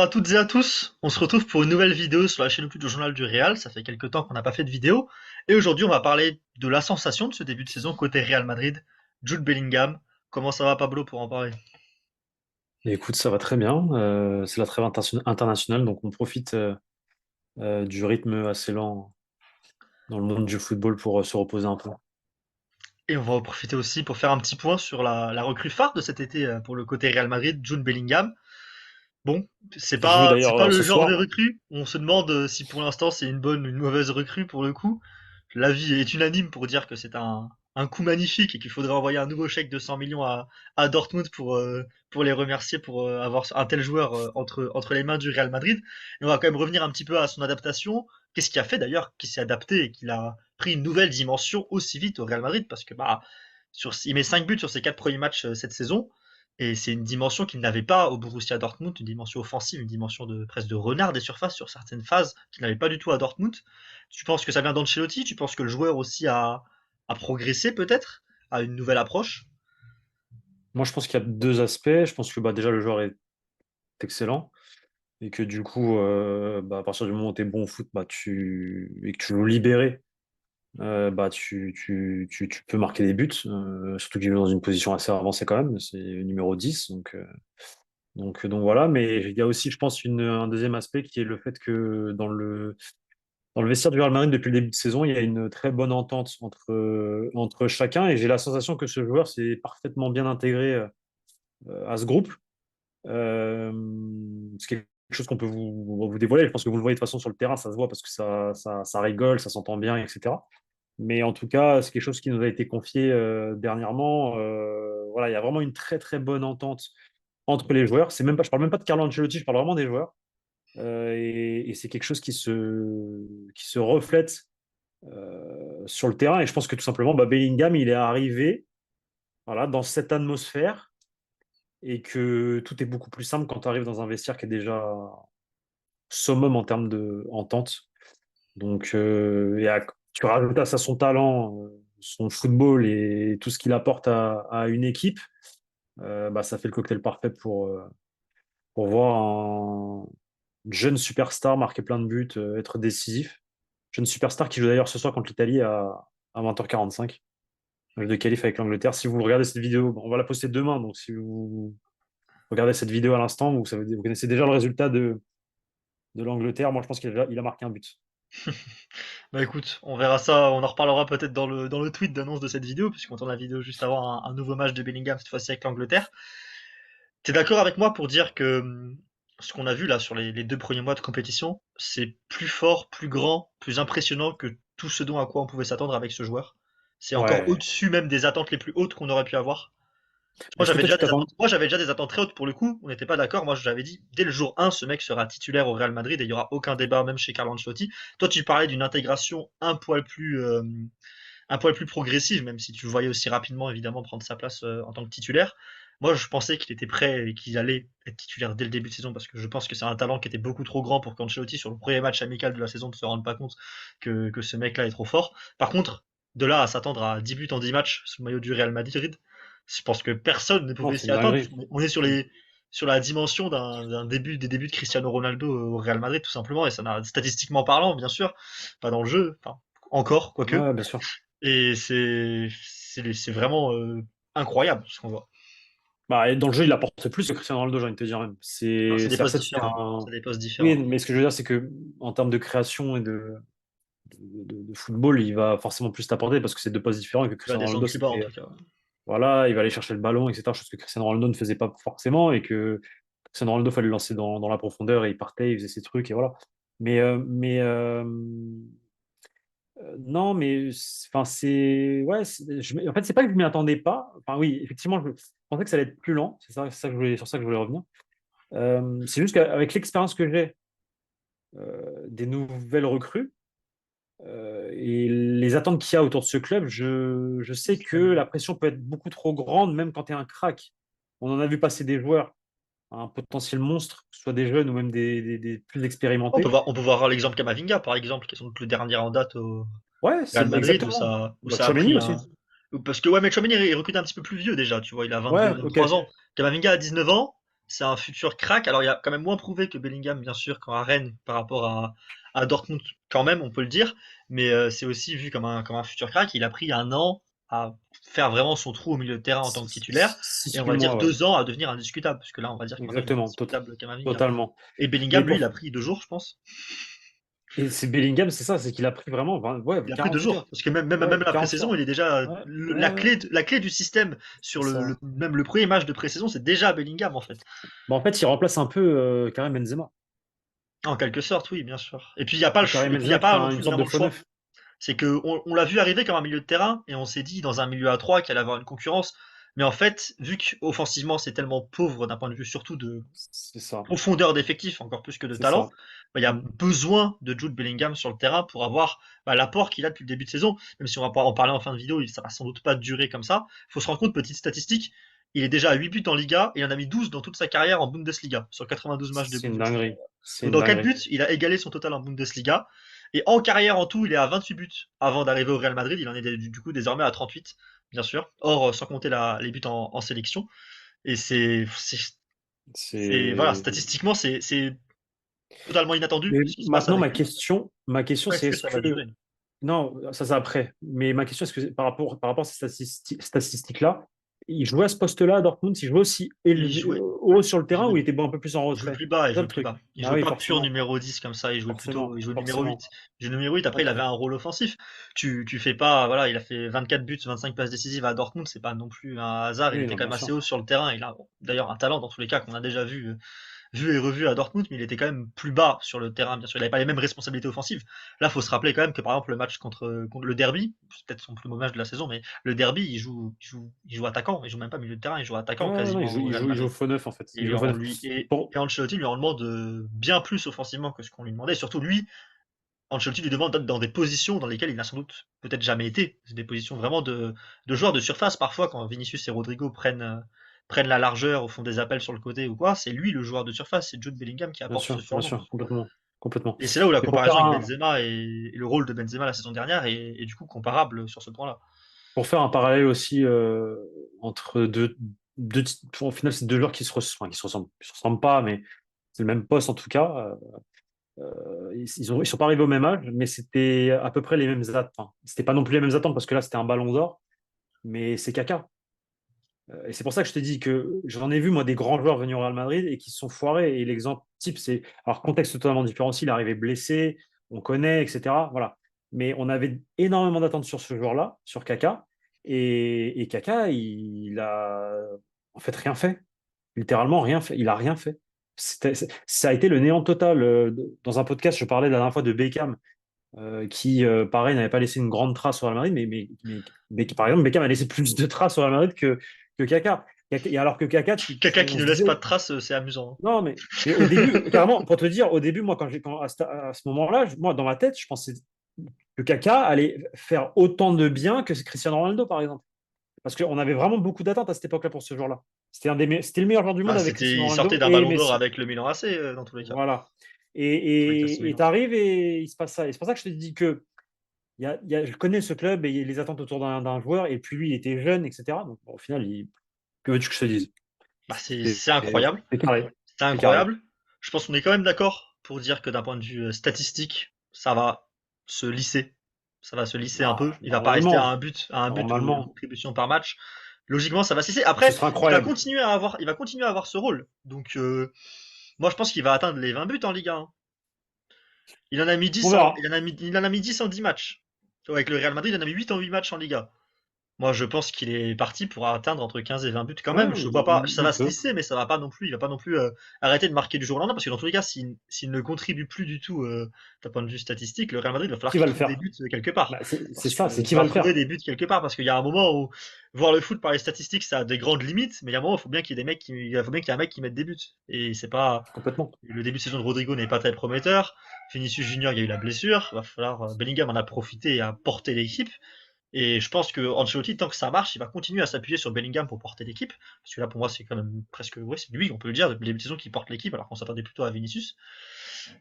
Bonsoir à toutes et à tous. On se retrouve pour une nouvelle vidéo sur la chaîne YouTube du Journal du Real. Ça fait quelques temps qu'on n'a pas fait de vidéo. Et aujourd'hui, on va parler de la sensation de ce début de saison côté Real Madrid, Jude Bellingham. Comment ça va, Pablo, pour en parler? Écoute, ça va très bien. C'est la trêve internationale, donc on profite du rythme assez lent dans le monde du football pour se reposer un peu. Et on va en profiter aussi pour faire un petit point sur la recrue phare de cet été pour le côté Real Madrid, Jude Bellingham. Bon, c'est Qui joue pas, c'est d'ailleurs pas le ce genre de soir. recrue. On se demande si pour l'instant c'est une bonne ou une mauvaise recrue pour le coup. L'avis est unanime pour dire que c'est un coup magnifique et qu'il faudrait envoyer un nouveau chèque de 100 millions à Dortmund pour les remercier pour avoir un tel joueur entre les mains du Real Madrid. Et on va quand même revenir un petit peu à son adaptation. Qu'est-ce qui a fait d'ailleurs qu'il s'est adapté et qu'il a pris une nouvelle dimension aussi vite au Real Madrid? Parce que il met 5 buts sur ses 4 premiers matchs cette saison. Et c'est une dimension qu'il n'avait pas au Borussia Dortmund, une dimension offensive, une dimension de presque de renard des surfaces sur certaines phases qu'il n'avait pas du tout à Dortmund. Tu penses que ça vient d'Ancelotti? Tu penses que le joueur aussi a progressé peut-être? A une nouvelle approche? Moi, je pense qu'il y a deux aspects. Je pense que déjà le joueur est excellent et que du coup, à partir du moment où tu es bon au foot, et que tu veux libérer, tu peux marquer des buts. Surtout qu'il est dans une position assez avancée quand même. C'est le numéro 10. Donc voilà. Mais il y a aussi, je pense, un deuxième aspect qui est le fait que dans le vestiaire du Real Madrid, depuis le début de saison, il y a une très bonne entente entre chacun et j'ai la sensation que ce joueur s'est parfaitement bien intégré à ce groupe. Euh, c'est quelque chose qu'on peut vous dévoiler. Je pense que vous le voyez de toute façon sur le terrain, ça se voit parce que ça rigole, ça s'entend bien, etc. Mais en tout cas, c'est quelque chose qui nous a été confié dernièrement. Voilà, il y a vraiment une très très bonne entente entre les joueurs. C'est même pas, je parle même pas de Carlo Ancelotti, je parle vraiment des joueurs. Et c'est quelque chose qui se reflète sur le terrain. Et je pense que tout simplement, Bellingham, il est arrivé voilà, dans cette atmosphère et que tout est beaucoup plus simple quand tu arrives dans un vestiaire qui est déjà summum en termes de entente. Donc, tu rajoutes à ça son talent, son football et tout ce qu'il apporte à une équipe. Ça fait le cocktail parfait pour voir un jeune superstar marquer plein de buts, être décisif. Jeune superstar qui joue d'ailleurs ce soir contre l'Italie à 20h45. Match de qualif avec l'Angleterre. Si vous regardez cette vidéo, bon, on va la poster demain, donc si vous regardez cette vidéo à l'instant, vous connaissez déjà le résultat de l'Angleterre. Moi, je pense qu'il a marqué un but. Bah écoute, on verra ça, on en reparlera peut-être dans le tweet d'annonce de cette vidéo, puisqu'on tourne la vidéo juste avant un nouveau match de Bellingham, cette fois-ci avec l'Angleterre. T'es d'accord avec moi pour dire que ce qu'on a vu là sur les 2 premiers mois de compétition, c'est plus fort, plus grand, plus impressionnant que tout ce dont à quoi on pouvait s'attendre avec ce joueur. C'est encore Ouais. au-dessus même des attentes les plus hautes qu'on aurait pu avoir. Moi Est-ce que j'avais toi, déjà tu des t'attends? attentes, moi j'avais déjà des attentes très hautes pour le coup. On n'était pas d'accord. Moi j'avais dit dès le jour 1, ce mec sera titulaire au Real Madrid et il y aura aucun débat même chez Carlo Ancelotti. Toi tu parlais d'une intégration un poil plus progressive, même si tu le voyais aussi rapidement évidemment prendre sa place en tant que titulaire. Moi, je pensais qu'il était prêt et qu'il allait être titulaire dès le début de saison parce que je pense que c'est un talent qui était beaucoup trop grand pour qu'Ancelotti, sur le premier match amical de la saison, ne se rende pas compte que ce mec-là est trop fort. Par contre, de là à s'attendre à 10 buts en 10 matchs sous le maillot du Real Madrid, je pense que personne ne Non, pouvait c'est s'y une attendre. dinguerie. On est sur la dimension des débuts de Cristiano Ronaldo au Real Madrid, tout simplement, et ça n'a, statistiquement parlant, bien sûr, pas dans le jeu, enfin, encore, quoique. Ouais, bien sûr. Et c'est vraiment incroyable ce qu'on voit. Et dans le jeu, il apporte plus que Cristiano Ronaldo, j'ai envie de te dire même. Non, c'est des postes Certes, c'est différents. un. C'est des postes Oui, différents. mais ce que je veux dire, c'est que en termes de création et de football, il va forcément plus t'apporter parce que c'est deux postes différents et que Il va Cristiano descendre Ronaldo, plus bas en c'était tout cas. voilà, il va aller chercher le ballon, etc. Chose que Cristiano Ronaldo ne faisait pas forcément et que Cristiano Ronaldo fallait le lancer dans la profondeur et il partait, il faisait ses trucs et voilà. Non, mais enfin c'est ouais, en fait c'est pas que je m'y attendais pas. Enfin oui, effectivement, je pensais que ça allait être plus lent. C'est ça que je voulais, sur ça que je voulais revenir. C'est juste qu'avec l'expérience que j'ai des nouvelles recrues et les attentes qu'il y a autour de ce club, je sais que la pression peut être beaucoup trop grande, même quand tu es un crack. On en a vu passer des joueurs à un potentiel monstre, que ce soit des jeunes ou même des plus expérimentés. On peut voir l'exemple Kamavinga, par exemple, qui est sans doute le dernier en date au Ouais, Real c'est Madrid, où exactement. ça a Tchouaméni pris aussi. un. Parce que ouais, mais Tchouaméni est recruté un petit peu plus vieux déjà, tu vois, il a Ouais, 22, ok. 23 ans. Kamavinga a 19 ans. c'est un futur crack. Alors, il a quand même moins prouvé que Bellingham, bien sûr, qu'à Rennes par rapport à Dortmund, quand même, on peut le dire. Mais c'est aussi vu comme un futur crack. Il a pris un an à faire vraiment son trou au milieu de terrain en tant que titulaire. Et on 6-8 va dire mois, ouais. 2 ans à devenir indiscutable. Parce que là, on va dire que maintenant, il est Exactement, indiscutable Camavinga. totalement. Et Mais Bellingham, lui, pour il a pris 2 jours, je pense. et c'est Bellingham, c'est ça, c'est qu'il a pris vraiment ouais, Il a pris deux 48 jours. heures. Parce que même Ouais, la 48 pré-saison, heures. il est déjà. Ouais, La ouais, ouais, clé, la clé du système c'est sur ça. même le premier match de pré-saison, c'est déjà Bellingham, en fait. Bon, en fait, il remplace un peu Karim Benzema. En quelque sorte, oui, bien sûr. Et puis, il n'y a pas Karim et puis, il y Benzema a qui est pas non une plus sorte de vraiment le faux choix. neuf. C'est que on l'a vu arriver comme un milieu de terrain et on s'est dit dans un milieu à 3 qu'il allait avoir une concurrence. Mais en fait, vu qu'offensivement c'est tellement pauvre d'un point de vue surtout de C'est ça, profondeur d'effectif, encore plus que de c'est ça. talent, bah, il y a Mm. besoin de Jude Bellingham sur le terrain pour avoir bah, l'apport qu'il a depuis le début de saison. Même si on va pas en parler en fin de vidéo, ça va sans doute pas durer comme ça. Il faut se rendre compte, petite statistique, il est déjà à 8 buts en Liga et il en a mis 12 dans toute sa carrière en Bundesliga, sur 92 matchs de C'est une Bundesliga. dinguerie. C'est Donc une dans 4 dinguerie. buts, il a égalé son total en Bundesliga. Et en carrière en tout, il est à 28 buts. Avant d'arriver au Real Madrid, il en est du coup désormais à 38, bien sûr. Or, sans compter les buts en sélection. Et voilà, C'est. statistiquement, c'est totalement inattendu Mais ce qui se passe maintenant, avec lui. ma question, Est-ce c'est que est-ce ça va que durer? non, ça c'est après. Mais ma question, est-ce que par rapport à ces statistiques-là, il jouait à ce poste-là à Dortmund, il jouait aussi Il élevé, jouait, haut sur le il terrain ou jouait il était bon un peu plus en Il jouait retrait? plus bas, il C'est ça jouait le plus truc. bas. Il Ah jouait oui, pas pur forcément, numéro 10 comme ça, forcément, il jouait numéro forcément. 8. Il jouait numéro 8, après il Ok, avait un rôle offensif. Tu fais pas, voilà, il a fait 24 buts, 25 passes décisives à Dortmund, c'est pas non plus un hasard, il oui, était non, quand bien même assez sûr. haut sur le terrain, il a d'ailleurs un talent dans tous les cas qu'on a déjà vu et revu à Dortmund, mais il était quand même plus bas sur le terrain, bien sûr, il avait pas les mêmes responsabilités offensives. Là, faut se rappeler quand même que par exemple le match contre le derby, c'est peut-être son plus mauvais match de la saison, mais le derby, il joue attaquant, il joue même pas milieu de terrain, il joue Ouais, attaquant ouais, non, quasiment au Real il joue au Madrid. faux neuf en fait. Il Et joue au faux on neuf. lui Bon, et Ancelotti lui en demande bien plus offensivement que ce qu'on lui demandait. Et surtout lui, Ancelotti lui demande d'être dans des positions dans lesquelles il n'a sans doute peut-être jamais été. C'est des positions vraiment de joueurs de surface. Parfois, quand Vinicius et Rodrigo prennent la largeur, au fond des appels sur le côté ou quoi, c'est lui le joueur de surface. C'est Jude Bellingham qui apporte ce bien surnom. sûr, complètement, complètement. Et c'est là où la Mais pour comparaison avec Benzema et le rôle de Benzema la saison dernière est du coup comparable sur ce point-là. faire un parallèle aussi entre au final, c'est deux joueurs enfin, qui se ressemblent pas, mais c'est le même poste en tout cas. Ils sont pas arrivés au même âge, mais c'était à peu près les mêmes attentes. Enfin, c'était pas non plus les mêmes attentes parce que là, c'était un ballon d'or, mais c'est Kaka. Et c'est pour ça que je te dis que j'en ai vu, moi, des grands joueurs venir au Real Madrid et qui se sont foirés. Et l'exemple type, c'est. Alors, contexte totalement différent aussi, il est arrivé blessé, on connaît, etc. Voilà. Mais on avait énormément d'attentes sur ce joueur-là, sur Kaka. Et Kaka, il a en fait rien fait. Littéralement rien fait. Il a rien fait. Ça a été le néant total. Dans un podcast, je parlais la dernière fois de Beckham, qui, pareil, n'avait pas laissé une grande trace au Real Madrid, mais par exemple, Beckham a laissé plus de traces au Real Madrid que Kaka. Et alors que Kaka, Quelqu'un qui on ne se laisse pas disait, de traces, c'est amusant. non, mais au début, carrément, pour te dire, au début, moi, à ce moment-là, moi, dans ma tête, je pensais que Kaka allait faire autant de bien que Cristiano Ronaldo, par exemple. Parce qu'on avait vraiment beaucoup d'attentes à cette époque-là pour ce joueur-là. C'était le meilleur joueur du monde Bah, avec Cristiano il sortait Ronaldo d'un et ballon d'or Messi. avec le Milan AC dans tous les cas. Voilà. Avec l'AC Et Milan. t'arrives et il se passe ça. Et c'est pour ça que je te dis que je connais ce club et les attentes autour d'un joueur. Et puis lui, il était jeune, etc. Donc bon, au final, que veux-tu que je te dise? Bah, C'est c'est incroyable. c'est carré. C'est C'est carré. incroyable. Je pense qu'on est quand même d'accord pour dire que d'un point de vue statistique, ça va se lisser. Ça va se lisser un peu. Il va pas rester Normalement, à un but ou une normalement, contribution par match. Logiquement, ça va se lisser. ce Après, serait incroyable. il va continuer à avoir ce rôle. Donc, moi, je pense qu'il va atteindre les 20 buts en Ligue 1. On verra. Il en a mis 10 en 10 matchs. Avec le Real Madrid, il en a mis 8 en 8 matchs en Liga. Moi, je pense qu'il est parti pour atteindre entre 15 et 20 buts quand Ouais, même. Je vois pas, ça va il se peut. lisser, mais ça va pas non plus, il va pas non plus arrêter de marquer du jour au lendemain, parce que dans tous les cas, s'il ne contribue plus du tout d'un point de vue statistique, le Real Madrid va falloir Qui qu'il va le trouve des faire? buts quelque part. Bah, c'est Parce ça, qu'il c'est va qui va falloir le trouver faire. des buts quelque part, parce qu'il y a un moment où voir le foot par les statistiques, ça a des grandes limites, mais il y a un moment, il faut bien qu'il y ait des mecs il faut bien qu'il y ait un mec qui mette des buts. Et c'est pas, Complètement. le début de saison de Rodrigo n'est pas très prometteur. Vinicius Junior, il y a eu la blessure. Va falloir, Bellingham en a profité et a porté l'équipe. Et je pense que Ancelotti, tant que ça marche, il va continuer à s'appuyer sur Bellingham pour porter l'équipe. Parce que là, pour moi, c'est quand même presque, ouais, c'est lui, on peut le dire, depuis les saisons qui porte l'équipe, alors qu'on s'attendait plutôt à Vinicius.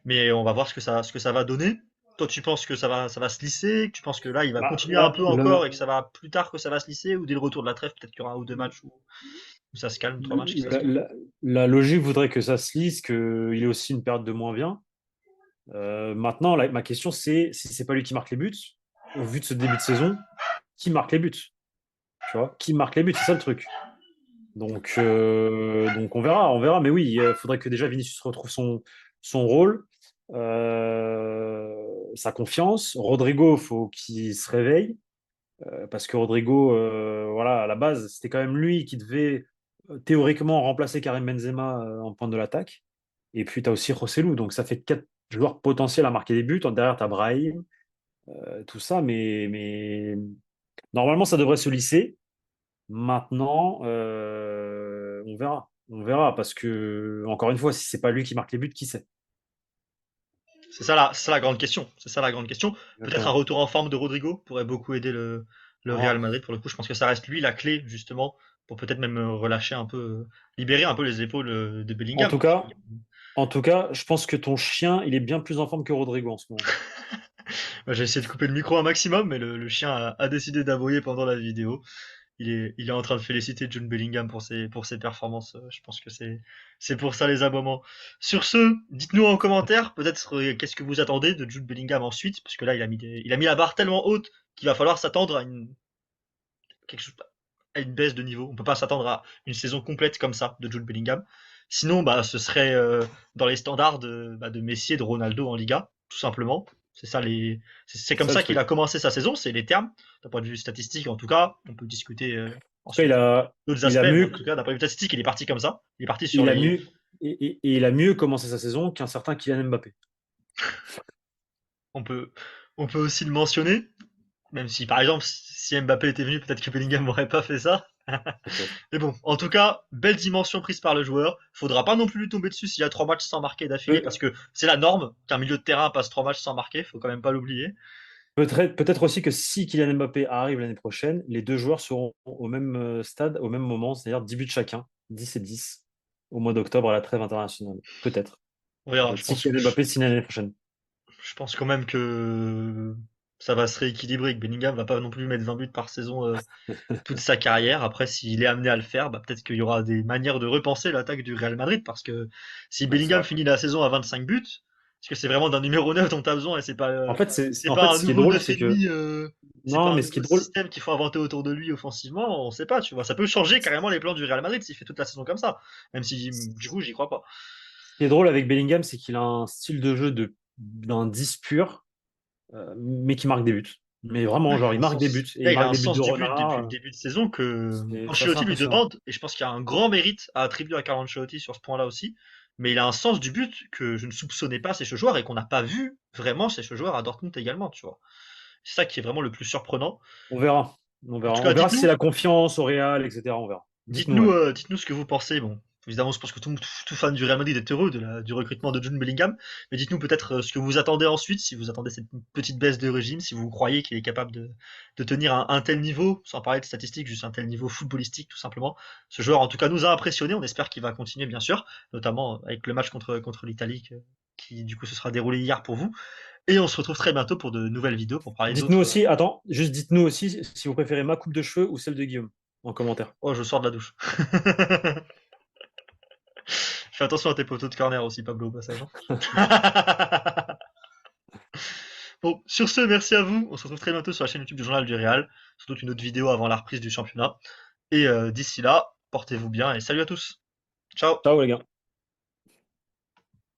Mais on va voir ce que ça va donner. Toi, tu penses que ça va se lisser, que tu penses que là, il va Bah, continuer un là, peu encore et que ça va plus tard que ça va se lisser, ou dès le retour de la trêve, peut-être qu'il y aura un ou deux matchs où... Ou ça se calme, 3 matchs, que ça se La, calme. la- la logique voudrait que ça se lise, qu'il ait aussi une période de moins bien. Maintenant, ma question, c'est si c'est pas lui qui marque les buts, au vu de ce début de saison, qui marque les buts? Tu vois, qui marque les buts? C'est ça le truc. Donc on verra. Mais oui, il faudrait que déjà Vinicius retrouve son rôle, sa confiance. Rodrigo, faut qu'il se réveille. Parce que Rodrigo, voilà, à la base, c'était quand même lui qui devait théoriquement remplacer Karim Benzema en pointe de l'attaque. Et puis, tu as aussi Rossellou. Donc, ça fait 4 joueurs potentiels à marquer des buts. Derrière, tu as Brahim, tout ça. Mais normalement, ça devrait se lisser. Maintenant, on verra. On verra. Parce que, encore une fois, si c'est pas lui qui marque les buts, qui sait? C'est ça la grande question. C'est ça la grande question. Peut-être un Exactement. retour en forme de Rodrigo pourrait beaucoup aider le Real Ah, Madrid. Pour le coup, je pense que ça reste lui la clé, justement, pour peut-être même relâcher un peu, libérer un peu les épaules de en Bellingham. tout cas, en tout cas, je pense que ton chien, il est bien plus en forme que Rodrigo en ce moment. Bah, j'ai essayé de couper le micro un maximum, mais le chien a décidé d'aboyer pendant la vidéo. Il est en train de féliciter Jude Bellingham pour ses performances. Je pense que c'est pour ça les aboiements. Sur ce, dites-nous en commentaire, peut-être qu'est-ce que vous attendez de Jude Bellingham ensuite, parce que là, il a mis la barre tellement haute qu'il va falloir s'attendre quelque chose, à une baisse de niveau. On peut pas s'attendre à une saison complète comme ça de Jude Bellingham. Sinon, bah, ce serait dans les standards de Messi et de Ronaldo en Liga, tout simplement. C'est C'est comme ça le ça qu'il a truc. commencé sa saison, c'est les termes. D'un point de vue statistique, en tout cas, on peut discuter En tout cas, ensuite d'autres il aspects, a mais en mieux, tout cas, d'un point de vue statistique, il est parti comme ça. Il est parti sur il a les. mieux, et il a mieux commencé sa saison qu'un certain Kylian Mbappé. On peut, on peut aussi le mentionner, même si par exemple, si Mbappé était venu, peut-être que Bellingham n'aurait pas fait ça. Peut-être. Mais bon, en tout cas, belle dimension prise par le joueur. Faudra pas non plus lui tomber dessus s'il y a 3 matchs sans marquer d'affilée, parce Pe- que c'est la norme qu'un milieu de terrain passe 3 matchs sans marquer, faut quand même pas l'oublier. peut-être aussi que si Kylian Mbappé arrive l'année prochaine, les deux joueurs seront au même stade, au même moment, c'est-à-dire 10 buts chacun, 10 et 10, au mois d'octobre à la trêve internationale. Peut-être. On verra, Peut-être. Si Kylian Mbappé signe l'année prochaine. je pense quand même que ça va se rééquilibrer, que Bellingham va pas non plus mettre 20 buts par saison toute sa carrière. Après, s'il est amené à le faire, bah, peut-être qu'il y aura des manières de repenser l'attaque du Real Madrid, parce que si Ouais, c'est Bellingham vrai. finit la saison à 25 buts, est-ce que c'est vraiment d'un numéro 9 dont tu as besoin et c'est En fait, pas un ce qui est nouveau drôle, 9 c'est et demi, que c'est non, pas un mais ce qui nouveau est drôle, système qu'il faut inventer autour de lui offensivement, on sait pas, tu vois. Ça peut changer carrément les plans du Real Madrid s'il fait toute la saison comme ça, même si du coup, j'y crois pas. ce qui est drôle avec Bellingham, c'est qu'il a un style de jeu d'un 10 pur, mais qui marque des buts. Mais vraiment, genre, il marque des buts. Et il Il a marque un des buts de sens du but depuis le renard. début de saison que C'est assez Ancelotti lui impressionnant. demande, et je pense qu'il y a un grand mérite à attribuer à Carlo Ancelotti sur ce point-là aussi. Mais il a un sens du but que je ne soupçonnais pas chez ce joueur et qu'on n'a pas vu vraiment chez ce joueur à Dortmund également, tu vois. C'est ça qui est vraiment le plus surprenant. On verra. On En verra. tout On cas, verra si c'est la confiance au Real, etc. On verra. Dites-nous, ouais. dites-nous ce que vous pensez. Bon, évidemment, je pense que tout fan du Real Madrid est heureux du recrutement de Jude Bellingham. Mais dites-nous peut-être ce que vous attendez ensuite, si vous attendez cette petite baisse de régime, si vous croyez qu'il est capable de tenir un tel niveau, sans parler de statistiques, juste un tel niveau footballistique, tout simplement. Ce joueur, en tout cas, nous a impressionnés. On espère qu'il va continuer, bien sûr, notamment avec le match contre l'Italie, qui du coup se sera déroulé hier pour vous. Et on se retrouve très bientôt pour de nouvelles vidéos pour parler Dites-nous d'autres. aussi, attends, juste dites-nous aussi si vous préférez ma coupe de cheveux ou celle de Guillaume en commentaire. Oh, je sors de la douche. Fais attention à tes poteaux de corner aussi, Pablo, au passage, hein. Bon, sur ce, merci à vous. On se retrouve très bientôt sur la chaîne YouTube du Journal du Réal. Surtout une autre vidéo avant la reprise du championnat. Et d'ici là, portez-vous bien et salut à tous. Ciao. Ciao les gars.